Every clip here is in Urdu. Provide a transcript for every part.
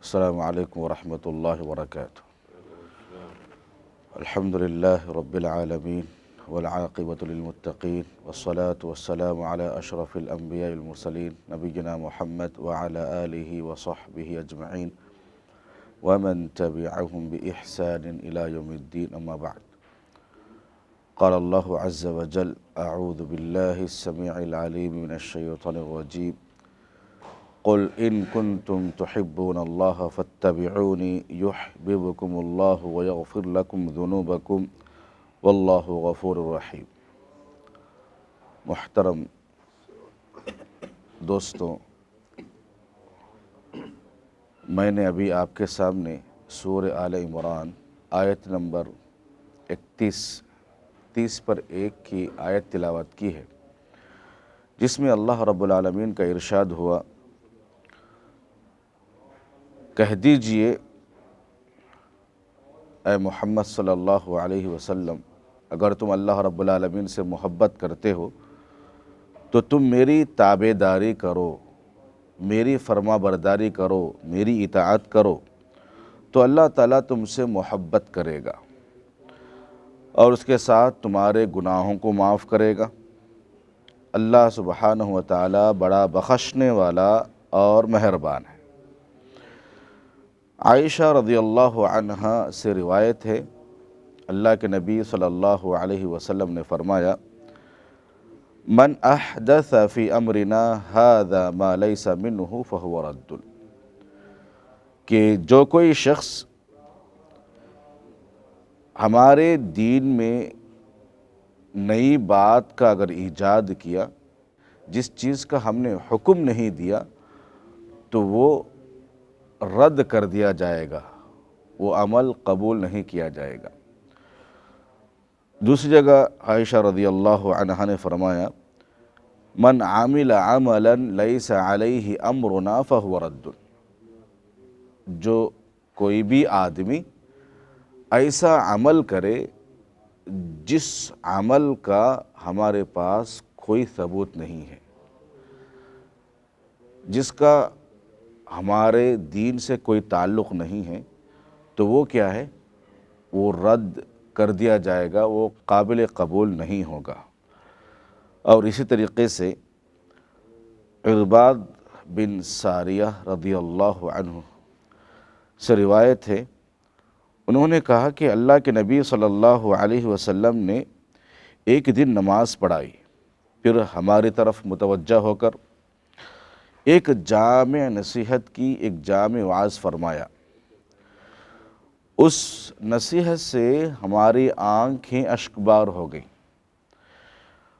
السلام علیکم ورحمۃ اللہ وبرکاتہ۔ الحمد للہ رب العالمین والعاقبۃ للمتقین والصلاة والسلام علی اشرف الانبیاء المرسلین نبینا محمد وعلی آلہ وصحبہ اجمعین ومن تبعهم بإحسان إلى يوم الدین، اما بعد۔ قال اللہ عز وجل: اعوذ باللہ السمیع العلیم من الشیطان الرجیم، قل ان کنتم تحبون اللہ فاتبعونی یحببکم اللہ ویغفر لکم ذنوبکم واللہ غفور رحیم۔ محترم دوستوں، میں نے ابھی آپ کے سامنے سورہ آل عمران آیت نمبر 30 پر 1 کی آیت تلاوت کی ہے، جس میں اللہ رب العالمین کا ارشاد ہوا: کہہ دیجئے اے محمد صلی اللہ علیہ وسلم، اگر تم اللہ رب العالمین سے محبت کرتے ہو تو تم میری تابع داری کرو، میری فرما برداری کرو، میری اطاعت کرو، تو اللہ تعالیٰ تم سے محبت کرے گا اور اس کے ساتھ تمہارے گناہوں کو معاف کرے گا۔ اللہ سبحانہ و تعالیٰ بڑا بخشنے والا اور مہربان ہے۔ عائشہ رضی اللہ عنہا سے روایت ہے، اللہ کے نبی صلی اللہ علیہ وسلم نے فرمایا: من احدث فی امرنا ھذا ما لیس منہ فہو رد، کہ جو کوئی شخص ہمارے دین میں نئی بات کا اگر ایجاد کیا، جس چیز کا ہم نے حکم نہیں دیا، تو وہ رد کر دیا جائے گا، وہ عمل قبول نہیں کیا جائے گا۔ دوسری جگہ عائشہ رضی اللہ عنہا نے فرمایا: من عمل عملا لیس علیہ امرنا فہو رد، جو کوئی بھی آدمی ایسا عمل کرے جس عمل کا ہمارے پاس کوئی ثبوت نہیں ہے، جس کا ہمارے دین سے کوئی تعلق نہیں ہے، تو وہ کیا ہے؟ وہ رد کر دیا جائے گا، وہ قابل قبول نہیں ہوگا۔ اور اسی طریقے سے عرباد بن ساریہ رضی اللہ عنہ سے روایت ہے، انہوں نے کہا کہ اللہ کے نبی صلی اللہ علیہ وسلم نے ایک دن نماز پڑھائی، پھر ہماری طرف متوجہ ہو کر ایک جامع نصیحت کی، ایک جامع وعظ فرمایا۔ اس نصیحت سے ہماری آنکھیں اشکبار ہو گئیں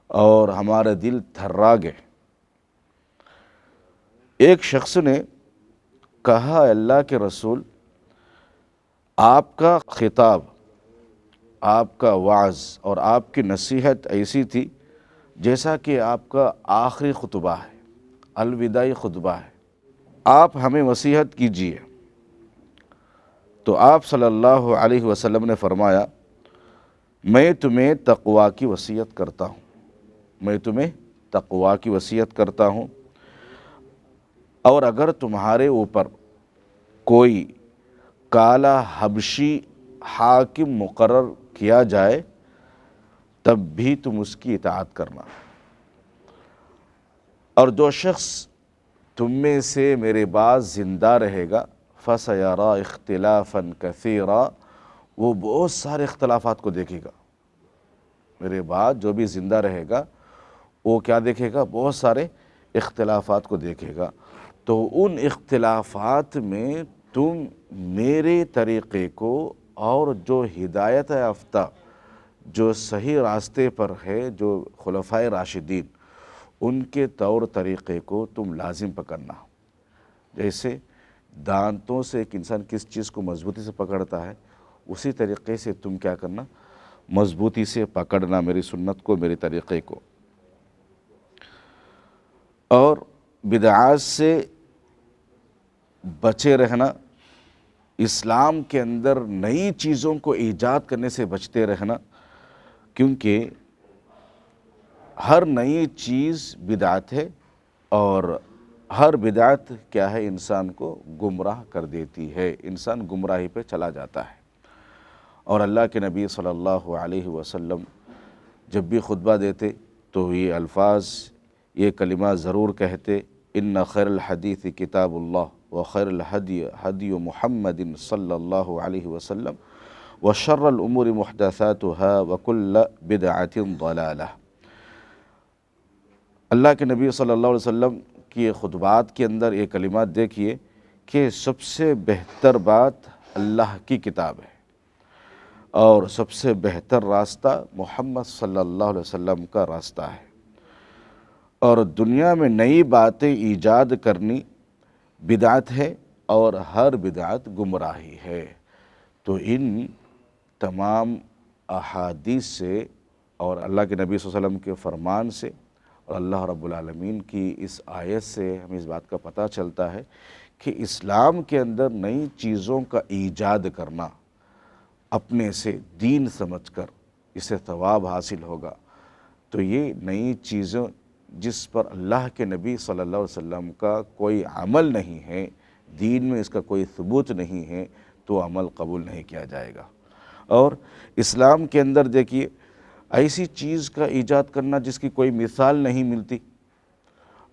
اور ہمارے دل تھرا گئے۔ ایک شخص نے کہا: اللہ کے رسول، آپ کا خطاب، آپ کا وعظ اور آپ کی نصیحت ایسی تھی جیسا کہ آپ کا آخری خطبہ ہے، الوداعی خطبہ ہے، آپ ہمیں نصیحت کیجیے۔ تو آپ صلی اللہ علیہ وسلم نے فرمایا: میں تمہیں تقوی کی وصیت کرتا ہوں، میں تمہیں تقوی کی وصیت کرتا ہوں، اور اگر تمہارے اوپر کوئی کالا حبشی حاکم مقرر کیا جائے تب بھی تم اس کی اطاعت کرنا، اور جو شخص تم میں سے میرے بعد زندہ رہے گا فَسَيَرَىٰ اخْتِلَافًا كَثِيرًا، وہ بہت سارے اختلافات کو دیکھے گا۔ میرے بعد جو بھی زندہ رہے گا وہ کیا دیکھے گا؟ بہت سارے اختلافات کو دیکھے گا۔ تو ان اختلافات میں تم میرے طریقے کو اور جو ہدایت یافتہ، جو صحیح راستے پر ہے، جو خلفائے راشدین، ان کے طور طریقے کو تم لازم پکڑنا۔ جیسے دانتوں سے ایک انسان کس چیز کو مضبوطی سے پکڑتا ہے، اسی طریقے سے تم کیا کرنا؟ مضبوطی سے پکڑنا میری سنت کو، میرے طریقے کو۔ اور بدعات سے بچے رہنا، اسلام کے اندر نئی چیزوں کو ایجاد کرنے سے بچتے رہنا، کیونکہ ہر نئی چیز بدعت ہے اور ہر بدعت کیا ہے انسان کو گمراہ کر دیتی ہے، انسان گمراہی پہ چلا جاتا ہے۔ اور اللہ کے نبی صلی اللہ علیہ وسلم جب بھی خطبہ دیتے تو یہ الفاظ، یہ کلمات ضرور کہتے، ان خیر الحدیث کتاب اللہ وخیر الحدی حدی محمد صلی اللہ علیہ وسلم وشر الامور محدثاتها وکل بدعۃ ضلالہ۔ اللہ کے نبی صلی اللہ علیہ وسلم کی خطبات کے اندر یہ کلمات دیکھیے کہ سب سے بہتر بات اللہ کی کتاب ہے، اور سب سے بہتر راستہ محمد صلی اللہ علیہ وسلم کا راستہ ہے، اور دنیا میں نئی باتیں ایجاد کرنی بدعت ہے، اور ہر بدعت گمراہی ہے۔ تو ان تمام احادیث سے اور اللہ کے نبی صلی اللہ علیہ وسلم کے فرمان سے اور اللہ رب العالمین کی اس آیت سے ہمیں اس بات کا پتہ چلتا ہے کہ اسلام کے اندر نئی چیزوں کا ایجاد کرنا، اپنے سے دین سمجھ کر اسے ثواب حاصل ہوگا، تو یہ نئی چیزیں جس پر اللہ کے نبی صلی اللہ علیہ وسلم کا کوئی عمل نہیں ہے، دین میں اس کا کوئی ثبوت نہیں ہے، تو عمل قبول نہیں کیا جائے گا۔ اور اسلام کے اندر دیکھیے ایسی چیز کا ایجاد کرنا جس کی کوئی مثال نہیں ملتی،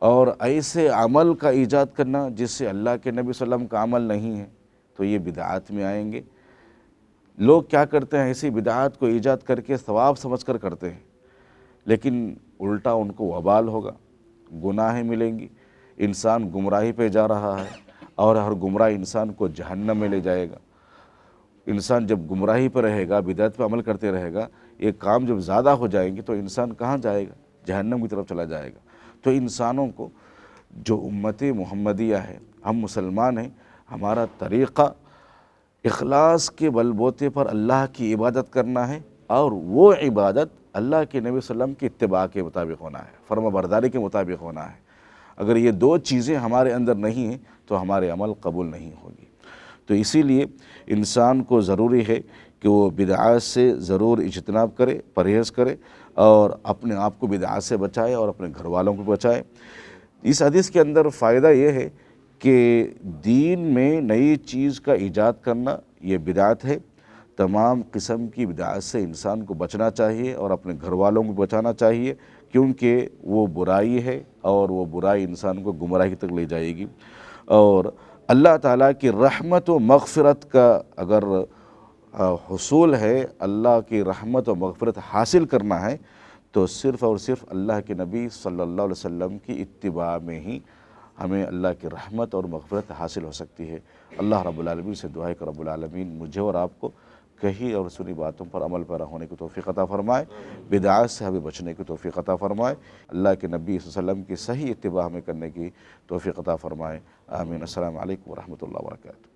اور ایسے عمل کا ایجاد کرنا جس سے اللہ کے نبی صلی اللہ علیہ وسلم کا عمل نہیں ہے، تو یہ بدعات میں آئیں گے۔ لوگ کیا کرتے ہیں، ایسی بدعات کو ایجاد کر کے ثواب سمجھ کر کرتے ہیں، لیکن الٹا ان کو وبال ہوگا، گناہیں ملیں گی، انسان گمراہی پہ جا رہا ہے، اور ہر گمراہ انسان کو جہنم میں لے جائے گا۔ انسان جب گمراہی پہ رہے گا، بدعت پہ عمل کرتے رہے گا، یہ کام جب زیادہ ہو جائیں گے تو انسان کہاں جائے گا؟ جہنم کی طرف چلا جائے گا۔ تو انسانوں کو، جو امت محمدیہ ہے، ہم مسلمان ہیں، ہمارا طریقہ اخلاص کے بل بوتے پر اللہ کی عبادت کرنا ہے، اور وہ عبادت اللہ کے نبی صلی اللہ علیہ وسلم کی اتباع کے مطابق ہونا ہے، فرما برداری کے مطابق ہونا ہے۔ اگر یہ دو چیزیں ہمارے اندر نہیں ہیں تو ہمارے عمل قبول نہیں ہوگی۔ تو اسی لیے انسان کو ضروری ہے کہ وہ بدعات سے ضرور اجتناب کرے، پرہیز کرے، اور اپنے آپ کو بدعات سے بچائے اور اپنے گھر والوں کو بچائے۔ اس حدیث کے اندر فائدہ یہ ہے کہ دین میں نئی چیز کا ایجاد کرنا یہ بدعت ہے۔ تمام قسم کی بدعات سے انسان کو بچنا چاہیے اور اپنے گھر والوں کو بچانا چاہیے، کیونکہ وہ برائی ہے، اور وہ برائی انسان کو گمراہی تک لے جائے گی۔ اور اللہ تعالیٰ کی رحمت و مغفرت کا اگر حصول ہے، اللہ کی رحمت و مغفرت حاصل کرنا ہے، تو صرف اور صرف اللہ کے نبی صلی اللہ علیہ وسلم کی اتباع میں ہی ہمیں اللہ کی رحمت اور مغفرت حاصل ہو سکتی ہے۔ اللہ رب العالمین سے دعا ہے کہ رب العالمین مجھے اور آپ کو کہی اور سنی باتوں پر عمل پیرا ہونے کی توفیق عطا فرمائے، بدعات سے ہمیں بچنے کی توفیق عطا فرمائے، اللہ کے نبی صلی اللہ علیہ وسلم کی صحیح اتباع ہمیں کرنے کی توفیق عطا فرمائے۔ آمین۔ السلام علیکم ورحمۃ اللہ وبرکاتہ۔